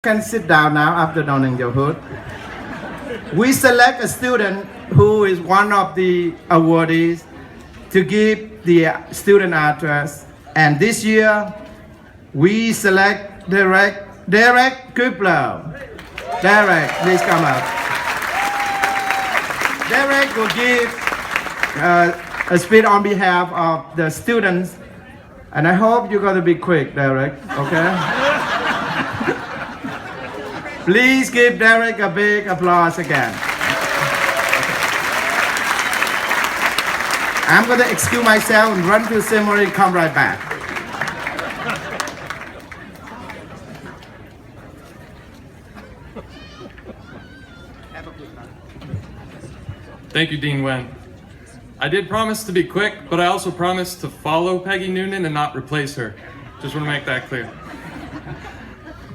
can sit down now after donning your hood. We select a student who is one of the awardees to give the student address. And this year, we select Derek Kubler. Derek, please come up. Derek will give a speech on behalf of the students. And I hope you're going to be quick, Derek, okay? Please give Derek a big applause again. I'm going to excuse myself and run to the ceremony and come right back. Thank you, Dean Wen. I did promise to be quick, but I also promised to follow Peggy Noonan and not replace her. Just want to make that clear.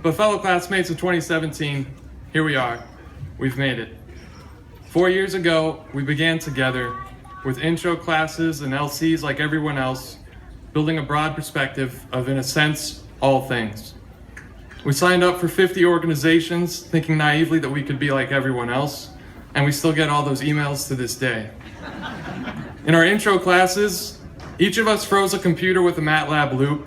But fellow classmates of 2017, here we are. We've made it. 4 years ago, we began together with intro classes and LCs like everyone else, building a broad perspective of, in a sense, all things. We signed up for 50 organizations, thinking naively that we could be like everyone else, and we still get all those emails to this day. In our intro classes, each of us froze a computer with a MATLAB loop,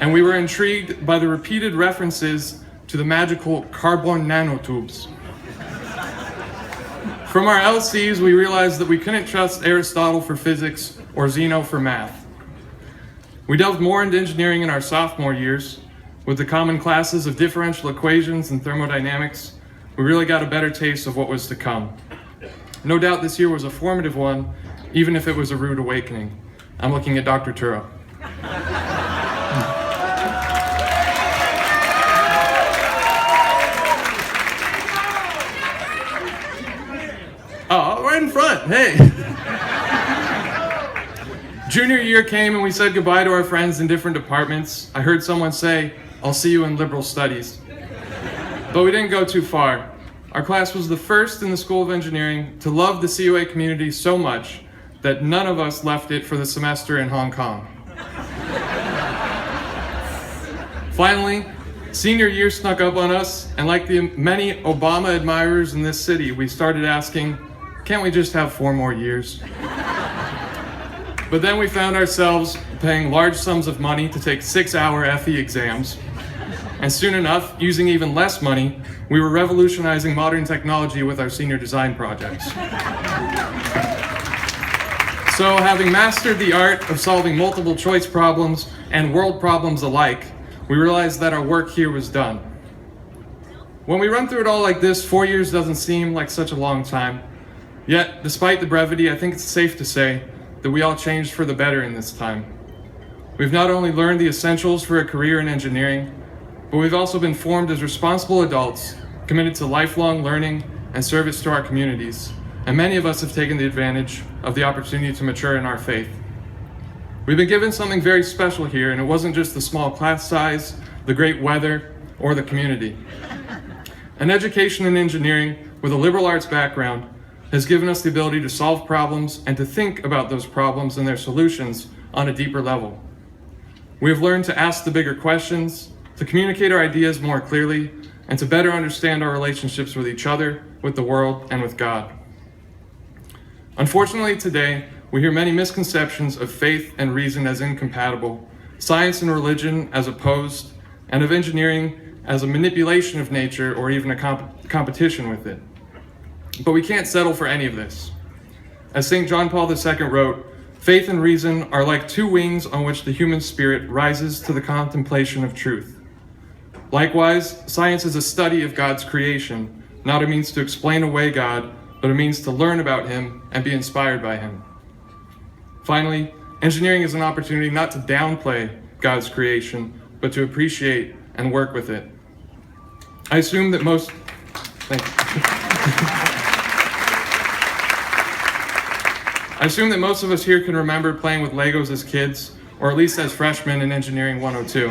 and we were intrigued by the repeated references to the magical carbon nanotubes. From our LCs, we realized that we couldn't trust Aristotle for physics or Zeno for math. We delved more into engineering in our sophomore years. With the common classes of differential equations and thermodynamics, we really got a better taste of what was to come. No doubt this year was a formative one, even if it was a rude awakening. I'm looking at Dr. Turo. Oh, right in front, hey. Junior year came and we said goodbye to our friends in different departments. I heard someone say, "I'll see you in liberal studies." But we didn't go too far. Our class was the first in the School of Engineering to love the COA community so much that none of us left it for the semester in Hong Kong. Finally, senior year snuck up on us, and like the many Obama admirers in this city, we started asking, can't we just have 4 more years? But then we found ourselves paying large sums of money to take 6-hour FE exams. And soon enough, using even less money, we were revolutionizing modern technology with our senior design projects. So, having mastered the art of solving multiple choice problems and world problems alike, we realized that our work here was done. When we run through it all like this, 4 years doesn't seem like such a long time. Yet, despite the brevity, I think it's safe to say that we all changed for the better in this time. We've not only learned the essentials for a career in engineering, but we've also been formed as responsible adults, committed to lifelong learning and service to our communities. And many of us have taken the advantage of the opportunity to mature in our faith. We've been given something very special here, and it wasn't just the small class size, the great weather, or the community. An education in engineering with a liberal arts background has given us the ability to solve problems and to think about those problems and their solutions on a deeper level. We have learned to ask the bigger questions, to communicate our ideas more clearly, and to better understand our relationships with each other, with the world, and with God. Unfortunately, today, we hear many misconceptions of faith and reason as incompatible, science and religion as opposed, and of engineering as a manipulation of nature or even a competition with it. But we can't settle for any of this. As St. John Paul II wrote, faith and reason are like 2 wings on which the human spirit rises to the contemplation of truth. Likewise, science is a study of God's creation, not a means to explain away God, but a means to learn about Him and be inspired by Him. Finally, engineering is an opportunity not to downplay God's creation, but to appreciate and work with it. I assume that most of us here can remember playing with Legos as kids, or at least as freshmen in Engineering 102.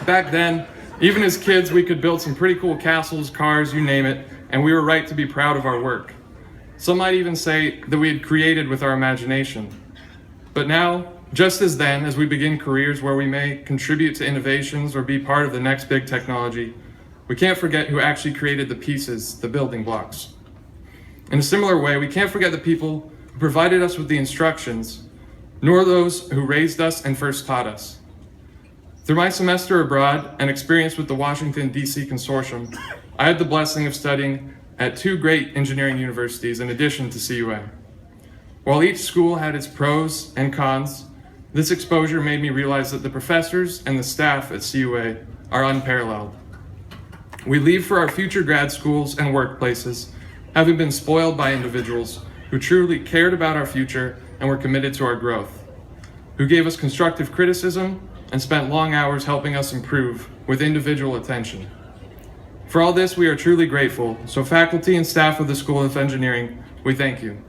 Back then, even as kids, we could build some pretty cool castles, cars, you name it, and we were right to be proud of our work. Some might even say that we had created with our imagination. But now, Just as then, as we begin careers where we may contribute to innovations or be part of the next big technology, we can't forget who actually created the pieces, the building blocks. In a similar way, we can't forget the people who provided us with the instructions, nor those who raised us and first taught us. Through my semester abroad and experience with the Washington, D.C. Consortium, I had the blessing of studying at two great engineering universities in addition to CUA. While each school had its pros and cons, this exposure made me realize that the professors and the staff at CUA are unparalleled. We leave for our future grad schools and workplaces, having been spoiled by individuals who truly cared about our future and were committed to our growth, who gave us constructive criticism and spent long hours helping us improve with individual attention. For all this, we are truly grateful. So faculty and staff of the School of Engineering, we thank you.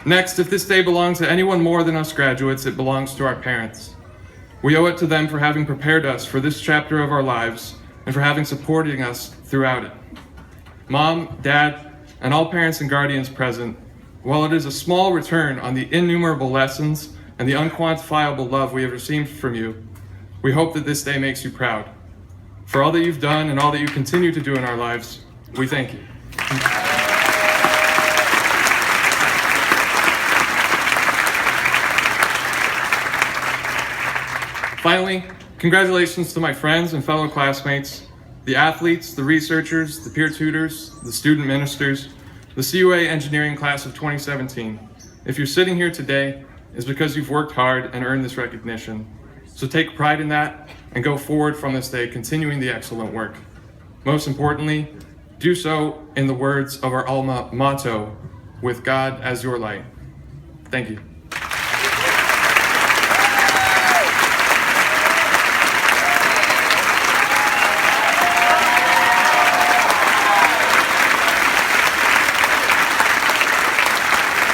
Next, if this day belongs to anyone more than us graduates, it belongs to our parents. We owe it to them for having prepared us for this chapter of our lives and for having supported us throughout it. Mom, Dad, and all parents and guardians present, while it is a small return on the innumerable lessons and the unquantifiable love we have received from you, we hope that this day makes you proud. For all that you've done and all that you continue to do in our lives, we thank you. Finally, congratulations to my friends and fellow classmates, the athletes, the researchers, the peer tutors, the student ministers, the CUA engineering class of 2017. If you're sitting here today, it's because you've worked hard and earned this recognition. So take pride in that and go forward from this day, continuing the excellent work. Most importantly, do so in the words of our alma motto, with God as your light. Thank you.